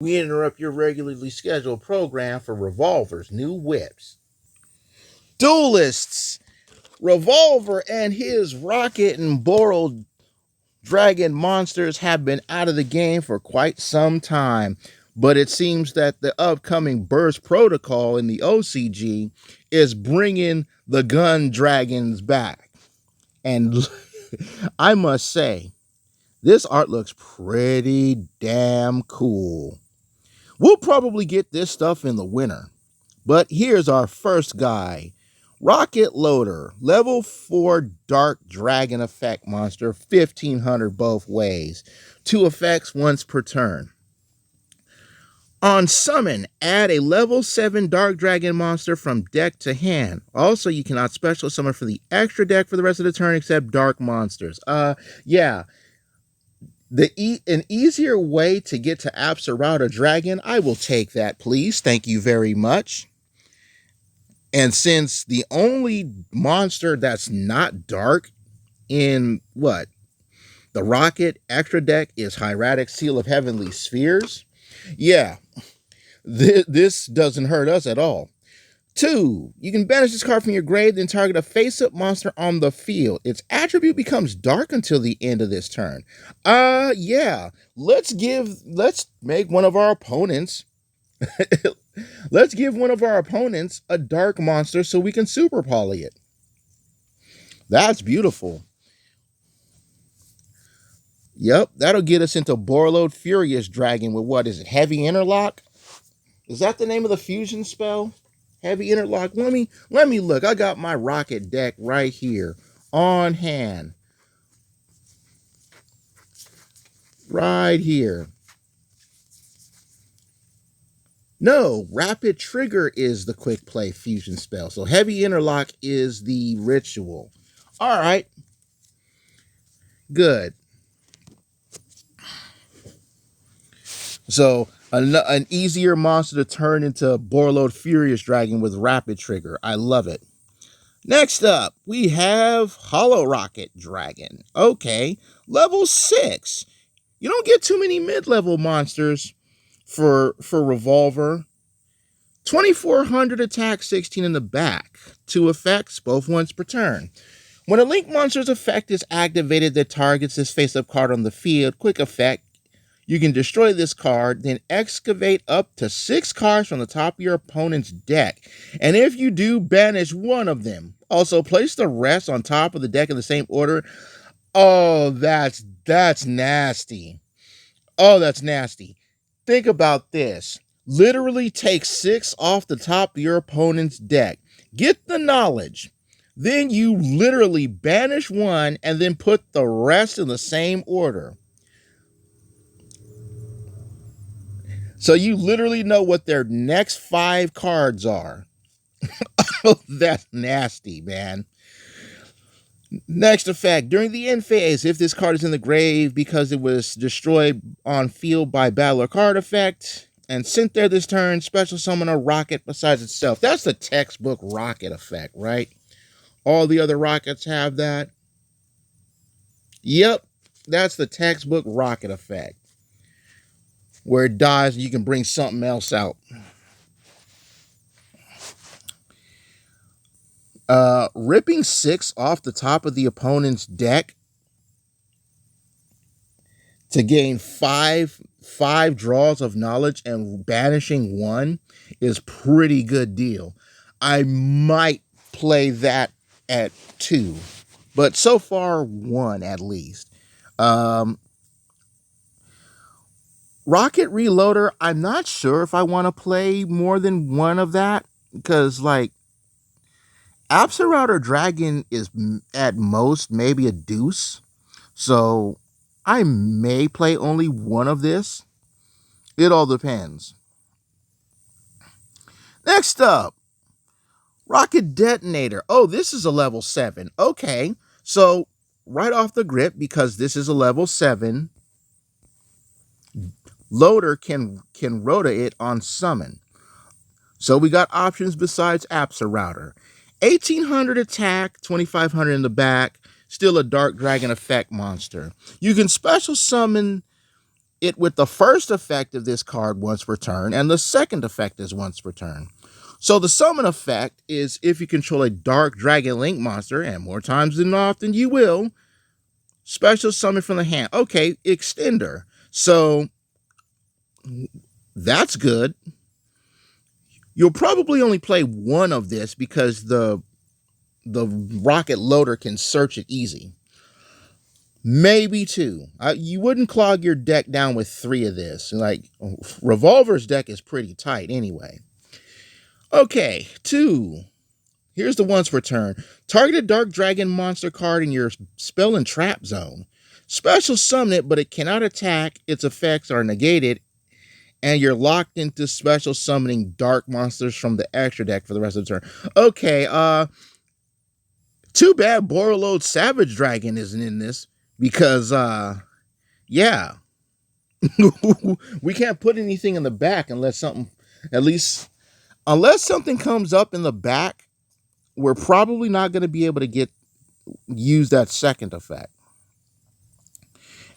We interrupt your regularly scheduled program for Revolver's new whips. Duelists! Revolver and his Rokket and Borrel dragon monsters have been out of the game for quite some time, but it seems that the upcoming Burst Protocol in the OCG is bringing the gun dragons back. And I must say, this art looks pretty damn cool. We'll probably get this stuff in the winter. But here's our first guy. Rokket Loader, level 4 Dark Dragon effect monster, 1500 both ways. 2 effects once per turn. On summon, add a level 7 Dark Dragon monster from deck to hand. Also, you cannot special summon for the extra deck for the rest of the turn except dark monsters. Yeah. An easier way to get to Absolute Dragon, I will take that, please. Thank you very much. And since the only monster that's not dark in the Rokket extra deck is Hieratic Seal of Heavenly Spheres, yeah, this doesn't hurt us at all. 2, you can banish this card from your grave, then target a face-up monster on the field. Its attribute becomes dark until the end of this turn. Yeah, let's make one of our opponents let's give one of our opponents a dark monster so we can super poly it. That's beautiful. Yep, that'll get us into Borrel Furious Dragon with what is it? Heavy Interlock? Is that the name of the fusion spell? Heavy Interlock. Let me look. I got my Rokket deck right here on hand. Right here. No, Rapid Trigger is the quick play fusion spell. So Heavy Interlock is the ritual. All right. Good. So an easier monster to turn into Borrel Furious Dragon with Rapid Trigger. I love it. Next up, we have Hollow Rokket Dragon. Okay, level 6. You don't get too many mid-level monsters for Revolver. 2400 attack, 16 in the back. 2 effects, both once per turn. When a Link monster's effect is activated that targets this face-up card on the field, quick effect, you can destroy this card, then excavate up to 6 cards from the top of your opponent's deck. And if you do, banish one of them. Also, place the rest on top of the deck in the same order. Oh, that's nasty. Oh, that's nasty. Think about this. Literally take 6 off the top of your opponent's deck. Get the knowledge. Then you literally banish one and then put the rest in the same order. So you literally know what their next 5 cards are. Oh, that's nasty, man. Next effect. During the end phase, if this card is in the grave because it was destroyed on field by battle or card effect and sent there this turn, special summon a Rokket besides itself. That's the textbook Rokket effect, right? All the other Rockets have that. Yep, that's the textbook Rokket effect. Where it dies and you can bring something else out. Ripping 6 off the top of the opponent's deck to gain five draws of knowledge and banishing 1 is pretty good deal. I might play that at 2, but so far 1 at least. Rokket Reloader, I'm not sure if I want to play more than 1 of that because Absolute Dragon is at most maybe a deuce. So I may play only 1 of this. It all depends. Next up, Rokket Detonator. Oh, this is a level 7. Okay, so right off the grip, because this is a level 7, Loader can rota it on summon. So we got options besides Absolute. 1800 attack, 2500 in the back, still a Dark Dragon effect monster. You can special summon it with the first effect of this card once per turn, and the second effect is once per turn. So the summon effect is if you control a Dark Dragon Link monster, and more times than often you will, special summon from the hand. Okay, extender. So that's good. You'll probably only play one of this because the Rokket loader can search it easy. Maybe two. You wouldn't clog your deck down with three of this. Like, Revolver's deck is pretty tight anyway. Okay, two. Here's the once per turn. Target a Dark Dragon monster card in your spell and trap zone. Special summon it, but it cannot attack. Its effects are negated, and you're locked into special summoning dark monsters from the extra deck for the rest of the turn. Okay, too bad Borrel Savage Dragon isn't in this because, yeah. We can't put anything in the back unless something, unless something comes up in the back, we're probably not going to be able to use that second effect.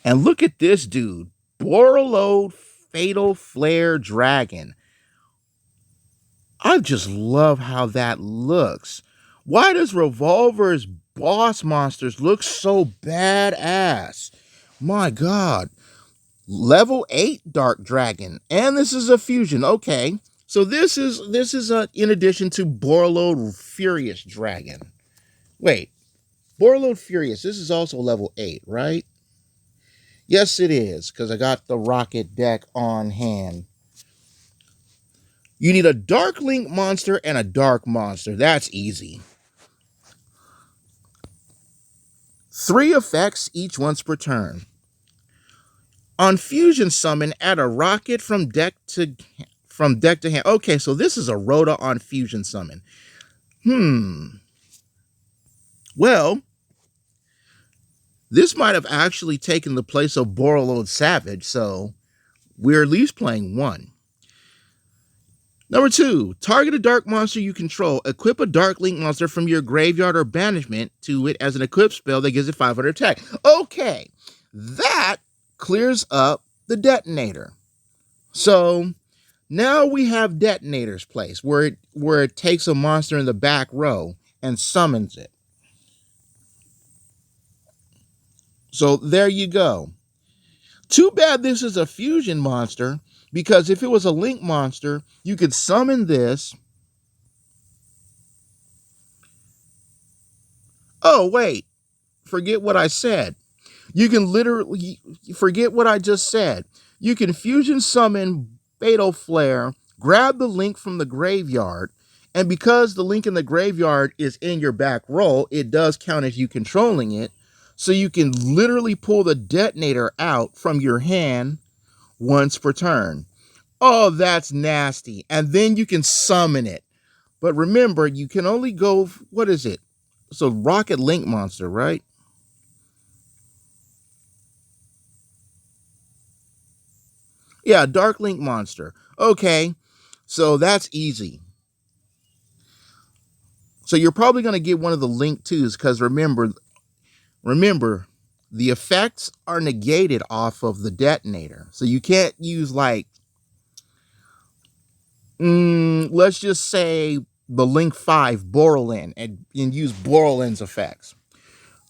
And look at this dude, Borrel Fatal Flare Dragon. I just love how that looks. Why does Revolver's boss monsters look so badass? My God. Level 8 Dark Dragon. And this is a fusion. Okay. So this is in addition to Borrel Furious Dragon. Wait. Borrel Furious. This is also level 8, right? Yes, it is, because I got the Rokket deck on hand. You need a Dark Link monster and a Dark monster. That's easy. 3 effects, each once per turn. On Fusion Summon, add a Rokket from deck to hand. Okay, so this is a Rhoda on Fusion Summon. Well, this might have actually taken the place of Borrel Savage, so we're at least playing 1. Number 2, target a dark monster you control. Equip a Dark Link monster from your graveyard or banishment to it as an equip spell that gives it 500 attack. Okay, that clears up the detonator. So now we have detonator's place where it takes a monster in the back row and summons it. So there you go. Too bad this is a fusion monster, because if it was a link monster, you could summon this. Oh, wait. Forget what I said. You can literally forget what I just said. You can fusion summon Fatal Flare, grab the link from the graveyard, and because the link in the graveyard is in your back row, it does count as you controlling it. So you can literally pull the detonator out from your hand once per turn. Oh, that's nasty. And then you can summon it. But remember, you can only go, what is it? So Rokket Link monster, right? Yeah, Dark Link monster. Okay, so that's easy. So you're probably going to get one of the Link 2s because remember, the effects are negated off of the detonator. So you can't use like, let's just say the Link 5 Borrel and use Borrelin's effects.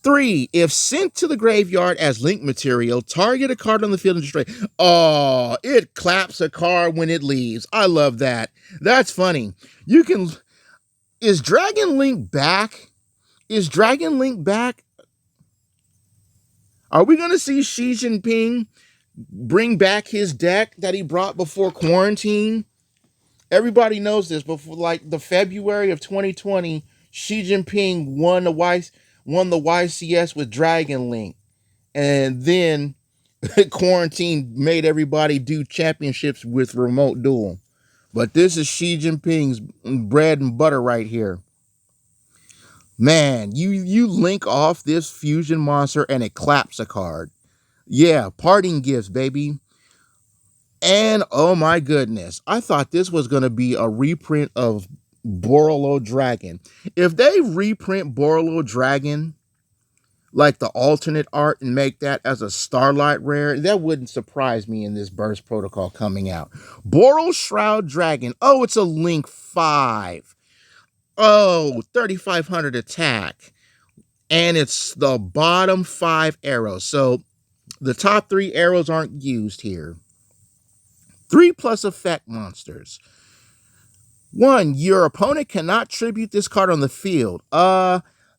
3, if sent to the graveyard as link material, target a card on the field and destroy. Oh, it claps a card when it leaves. I love that. That's funny. Is Dragon Link back? Is Dragon Link back? Are we going to see Xi Jinping bring back his deck that he brought before quarantine? Everybody knows this. Before, like, the February of 2020, Xi Jinping won the YCS with Dragon Link. And then quarantine made everybody do championships with remote duel. But this is Xi Jinping's bread and butter right here. Man, you link off this fusion monster and it claps a card. Yeah, parting gifts, baby. And oh my goodness, I thought this was going to be a reprint of Borrel Dragon. If they reprint Borrel Dragon, like the alternate art and make that as a Starlight rare. That wouldn't surprise me in this burst protocol coming out. Borrel Shroud Dragon. Oh, it's a Link 5. Oh, 3,500 attack. And it's the bottom 5 arrows. So the top 3 arrows aren't used here. 3 plus effect monsters. 1, your opponent cannot tribute this card on the field.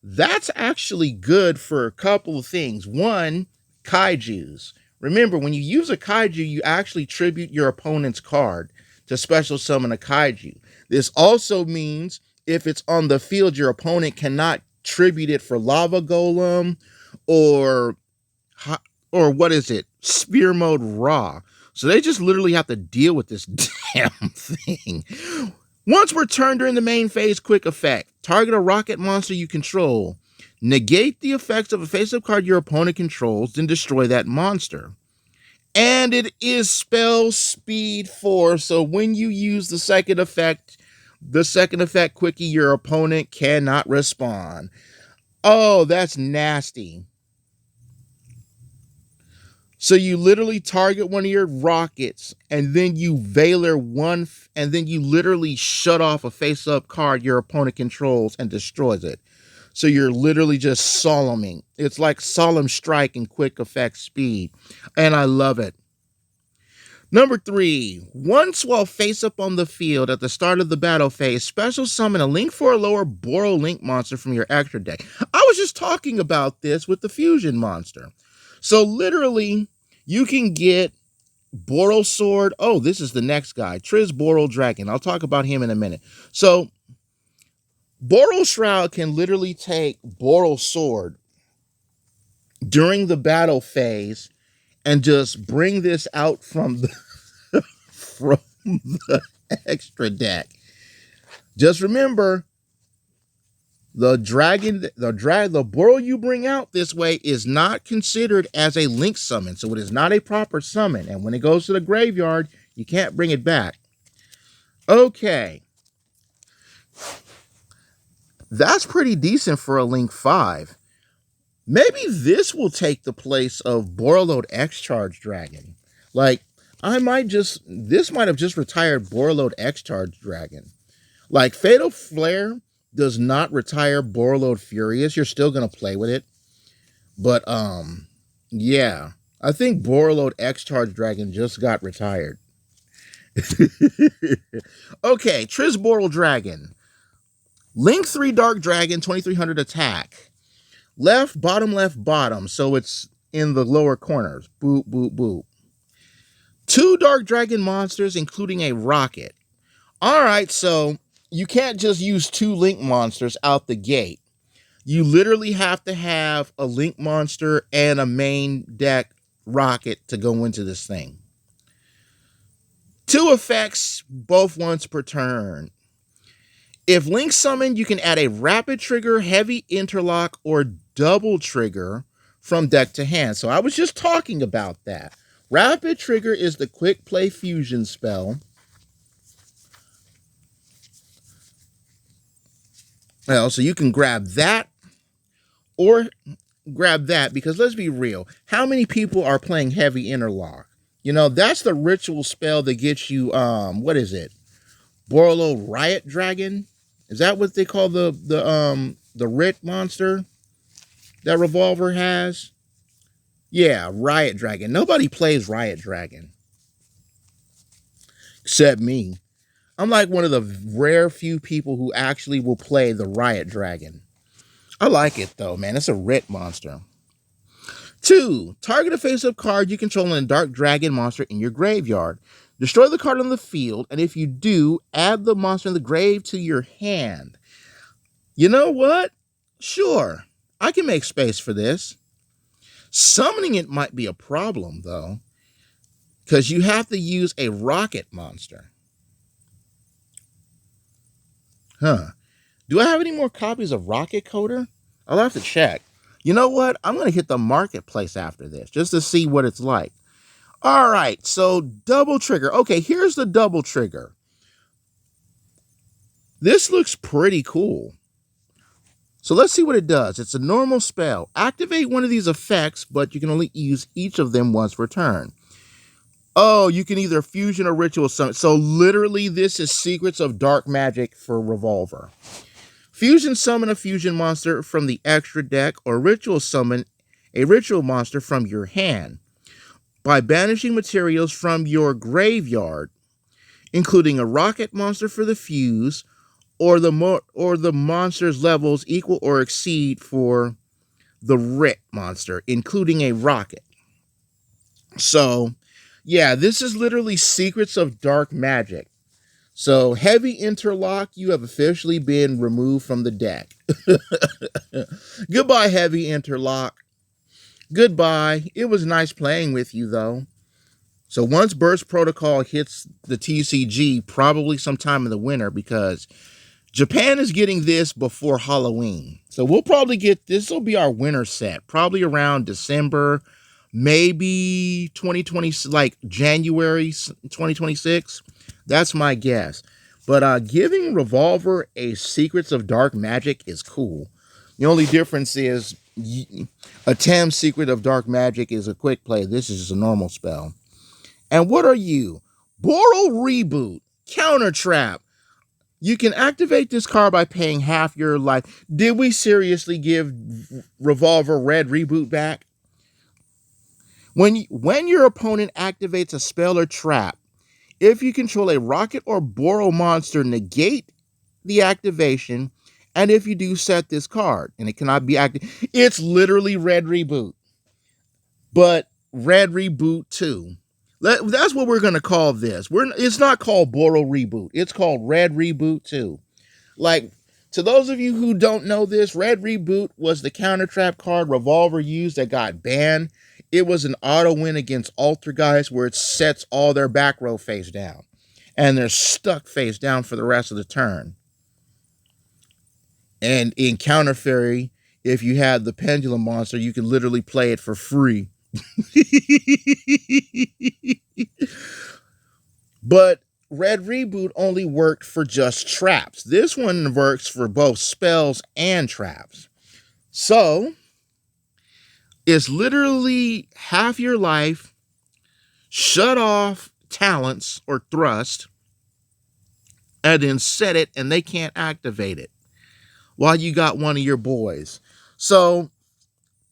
That's actually good for a couple of things. 1, kaijus. Remember, when you use a kaiju, you actually tribute your opponent's card to special summon a kaiju. This also means if it's on the field, your opponent cannot tribute it for Lava Golem or what is it? Spear Mode Raw. So they just literally have to deal with this damn thing. Once returned during the main phase, quick effect. Target a Rokket monster you control. Negate the effects of a face-up card your opponent controls, then destroy that monster. And it is spell speed 4, so when you use the second effect quickie, your opponent cannot respond. Oh, that's nasty. So you literally target one of your rockets, and then you Veiler one, and then you literally shut off a face-up card your opponent controls and destroys it. So you're literally just solemning. It's like Solemn Strike and quick effect speed. And I love it. Number 3, once while face-up on the field at the start of the battle phase, special summon a Link 4 or lower Borrel Link monster from your extra deck. I was just talking about this with the Fusion monster. So literally, you can get Borrel Sword. Oh, this is the next guy, Triz Borrel Dragon. I'll talk about him in a minute. So Borrel Shroud can literally take Borrel Sword during the battle phase and just bring this out from the extra deck. Just remember, the Borrel you bring out this way is not considered as a Link summon, so it is not a proper summon. And when it goes to the graveyard, you can't bring it back. Okay. That's pretty decent for a Link 5. Maybe this will take the place of Borrelode X-Charge Dragon. Like, this might have just retired Borrelode X-Charge Dragon. Like, Fatal Flare does not retire Borrelode Furious. You're still going to play with it. But, yeah. I think Borrelode X-Charge Dragon just got retired. Okay, Triz Borrel Dragon. Link 3 Dark Dragon, 2,300 attack. Left, bottom, so it's in the lower corners. Boop, boop, boop. 2 Dark Dragon monsters, including a Rokket. Alright, so you can't just use 2 Link monsters out the gate. You literally have to have a Link monster and a main deck Rokket to go into this thing. 2 effects, both once per turn. If Link summoned, you can add a rapid trigger, heavy interlock, or double trigger from deck to hand. So I was just talking about that. Rapid trigger is the quick play fusion spell. Well, so you can grab that or grab that, because let's be real. How many people are playing heavy interlock? You know, that's the ritual spell that gets you, what is it? Borrel Riot Dragon? Is that what they call the Rit monster that Revolver has? Yeah, Riot Dragon. Nobody plays Riot Dragon. Except me. I'm like one of the rare few people who actually will play the Riot Dragon. I like it though, man. It's a Rit monster. 2, target a face-up card you control in a Dark Dragon monster in your graveyard. Destroy the card on the field, and if you do, add the monster in the grave to your hand. You know what? Sure, I can make space for this. Summoning it might be a problem, though, because you have to use a Rokket monster. Huh. Do I have any more copies of Rokket Coder? I'll have to check. You know what? I'm going to hit the marketplace after this, just to see what it's like. All right, so double trigger. Okay, here's the double trigger. This looks pretty cool. So let's see what it does. It's a normal spell. Activate one of these effects, but you can only use each of them once per turn. Oh, you can either fusion or ritual summon. So literally, this is Secrets of Dark Magic for Revolver. Fusion summon a fusion monster from the extra deck, or ritual summon a ritual monster from your hand by banishing materials from your graveyard, including a Rokket monster for the fuse, or the monster's levels equal or exceed for the Rit monster, including a Rokket. So, yeah, this is literally Secrets of Dark Magic. So, Heavy Interlock, you have officially been removed from the deck. Goodbye, Heavy Interlock. Goodbye. It was nice playing with you, though. So once Burst Protocol hits the TCG, probably sometime in the winter, because Japan is getting this before Halloween. So we'll probably get, this will be our winter set, probably around December, maybe 2020, like January 2026. That's my guess. But giving Revolver a Secrets of Dark Magic is cool. The only difference is a TAM Secret of Dark Magic is a quick play. This is a normal spell. And what are you? Borrel Reboot, Counter Trap. You can activate this card by paying half your life. Did we seriously give Revolver Red Reboot back? When your opponent activates a spell or trap, if you control a Rokket or Borrel monster, negate the activation, and if you do, set this card, and it cannot be active. It's literally Red Reboot, but Red Reboot 2. That's what we're going to call this. It's not called Borrel Reboot. It's called Red Reboot 2. Like, to those of you who don't know this, Red Reboot was the counter trap card Revolver used that got banned. It was an auto win against Altergeist where it sets all their back row face down. And they're stuck face down for the rest of the turn. And in Counter Fairy, if you had the Pendulum monster, you could literally play it for free. But Red Reboot only worked for just traps. This one works for both spells and traps. So it's literally half your life, shut off talents or thrust, and then set it, and they can't activate it while you got one of your boys. So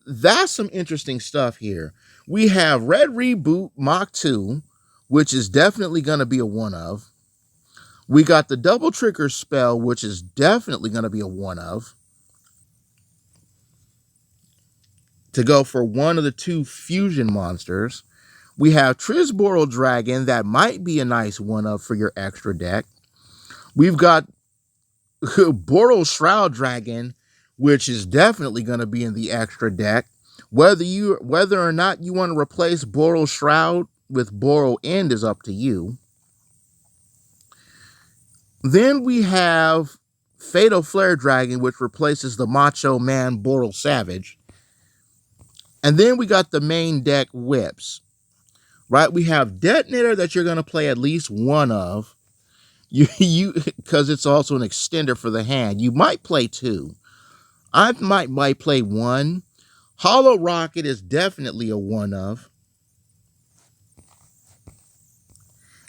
that's some interesting stuff here. We have Red Reboot Mach 2, which is definitely going to be a one of. We got the Double Trigger spell, which is definitely going to be a one of, to go for one of the two fusion monsters. We have Trisborrel Dragon, that might be a nice one of for your extra deck. We've got Borrel Shroud Dragon, which is definitely going to be in the extra deck. Whether or not you want to replace Borrel Shroud with Borrel End is up to you. Then we have Fatal Flare Dragon, which replaces the Macho Man Borrel Savage. And then we got the main deck whips, right? We have Detonator that you're going to play at least one of. Because it's also an extender for the hand. You might play two. I might play one. Hollow Rokket is definitely a one of.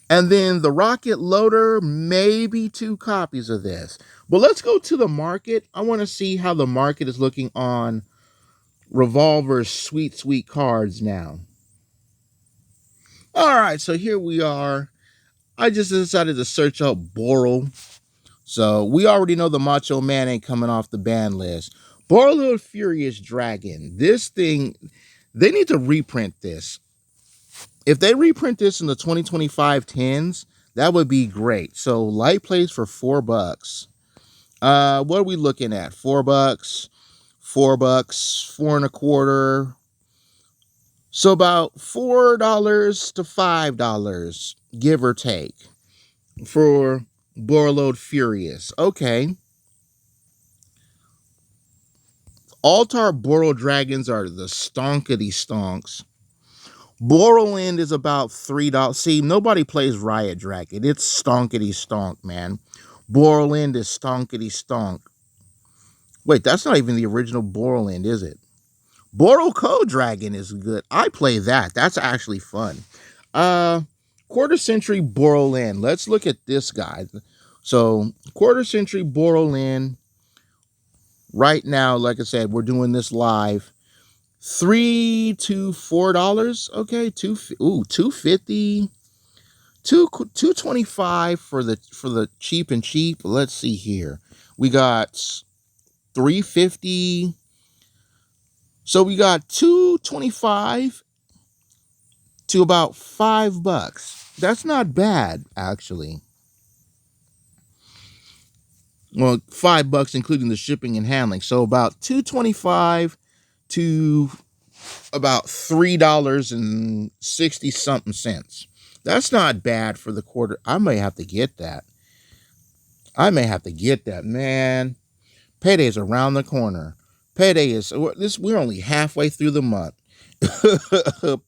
And then the Rokket Loader, maybe two copies of this. But let's go to the market. I want to see how the market is looking on Revolver's sweet, sweet cards now. All right, so here we are. I just decided to search up Borrel. So we already know the Macho Man ain't coming off the ban list. Borrel Furious Dragon. This thing, they need to reprint this. If they reprint this in the 2025 10s, that would be great. So light plays for $4. What are we looking at? $4, $4, 4.25. So about $4 to $5, give or take, for Borrel Furious. Okay. Altar Borrel Dragons are the stonkity stonks. Borrel End is about $3. See, nobody plays Riot Dragon. It's stonkity stonk, man. Borrel End is stonkity stonk. Wait, that's not even the original Borrel end, is it? Borrel Code Dragon is good. I play that. That's actually fun. Uh Quarter Century Borrel End. Let's look at this guy. So Quarter Century Borrel End. Right now, like I said, we're doing this live. $3 to $4. Okay, 250. 225 for the cheap and cheap. Let's see here. We got 350. So we got 225 to about $5. That's not bad, actually. Well, $5 including the shipping and handling. So about 225 to about $3.60 something cents. That's not bad for the quarter. I may have to get that. Man. Payday's around the corner. Payday is this. We're only halfway through the month.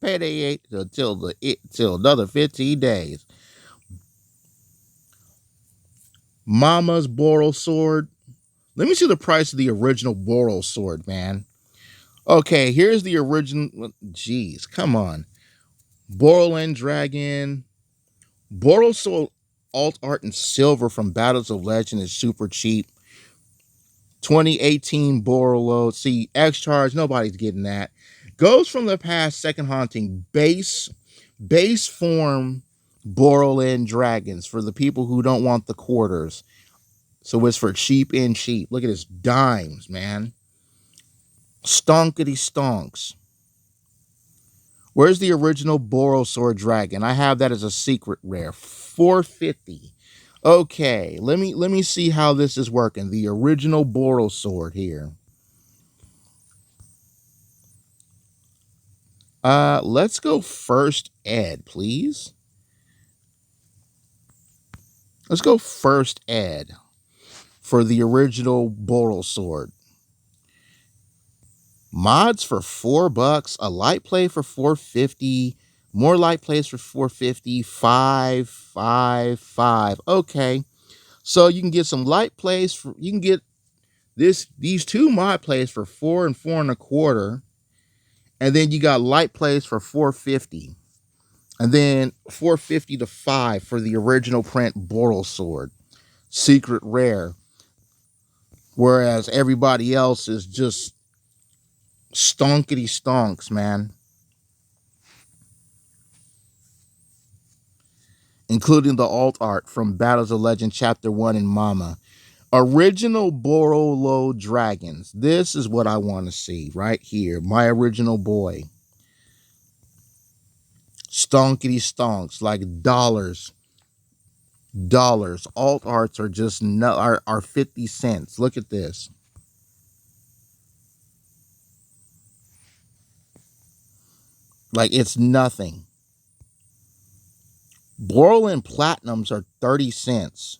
Payday ain't till another 15 days. Mama's Borrel sword. Let me see the price of the original Borrel sword, man. Okay, here's the original. Jeez, come on. Borrel and Dragon. Borrel sword alt art in silver from Battles of Legend is super cheap. 2018 Borrel load. See, X charge, nobody's getting that. Goes from the past second haunting base form Borrel and Dragons for the people who don't want the quarters. So it's for cheap and cheap. Look at this dimes, man. Stonkety stonks. Where's the original Borrel sword dragon? I have that as a secret rare. 450. Okay, let me see how this is working. The original Borrel sword here. Let's go first ed, please. Let's go first ed for the original Borrel sword. Mods for $4, a light play for 450, more light plays for 450, 5. Okay. So you can get some light plays for you can get these two mod plays for 4 and 4.25. And then you got light plays for 450. And then 450 to 5 for the original print Borrel sword. Secret rare. Whereas everybody else is just stonkety stonks, man. Including the alt art from Battles of Legend Chapter 1 and Mama. Original Borrel load dragons. This is what I want to see right here. My original boy. Stonkety stonks, like dollars. Alt arts are just are 50 cents. Look at this. Like it's nothing. Borrel and platinums are 30 cents.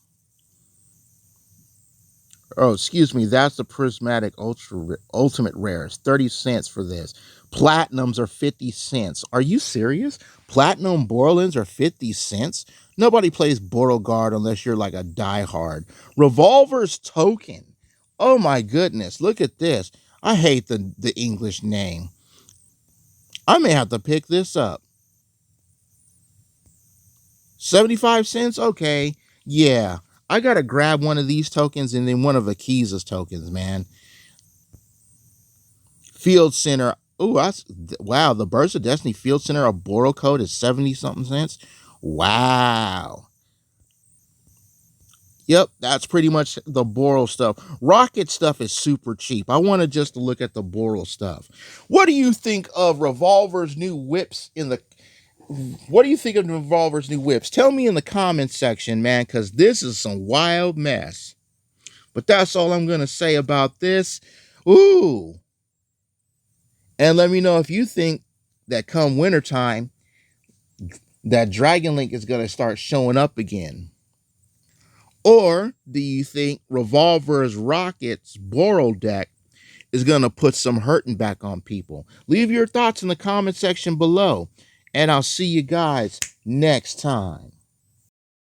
Oh, excuse me. That's the prismatic ultimate rares. 30 cents for this. Platinums are 50 cents. Are you serious? Platinum Borrelins are 50 cents? Nobody plays Borrel Guard unless you're like a diehard. Revolver's token. Oh my goodness. Look at this. I hate the English name. I may have to pick this up. 75 cents? Okay. Yeah. I gotta grab one of these tokens and then one of Akiza's tokens, man. Field Center. Ooh, wow. The Burst of Destiny Field Center of Borrel code is 70 something cents. Wow. Yep, that's pretty much the Borrel stuff. Rokket stuff is super cheap. I wanted just to look at the Borrel stuff. What do you think of Revolver's new whips what do you think of Revolver's new whips? Tell me in the comments section, man, because this is some wild mess. But that's all I'm going to say about this. Ooh. And let me know if you think that come wintertime, that Dragon Link is going to start showing up again. Or do you think Revolver's Rocket's Borrel deck is going to put some hurting back on people? Leave your thoughts in the comment section below. And I'll see you guys next time.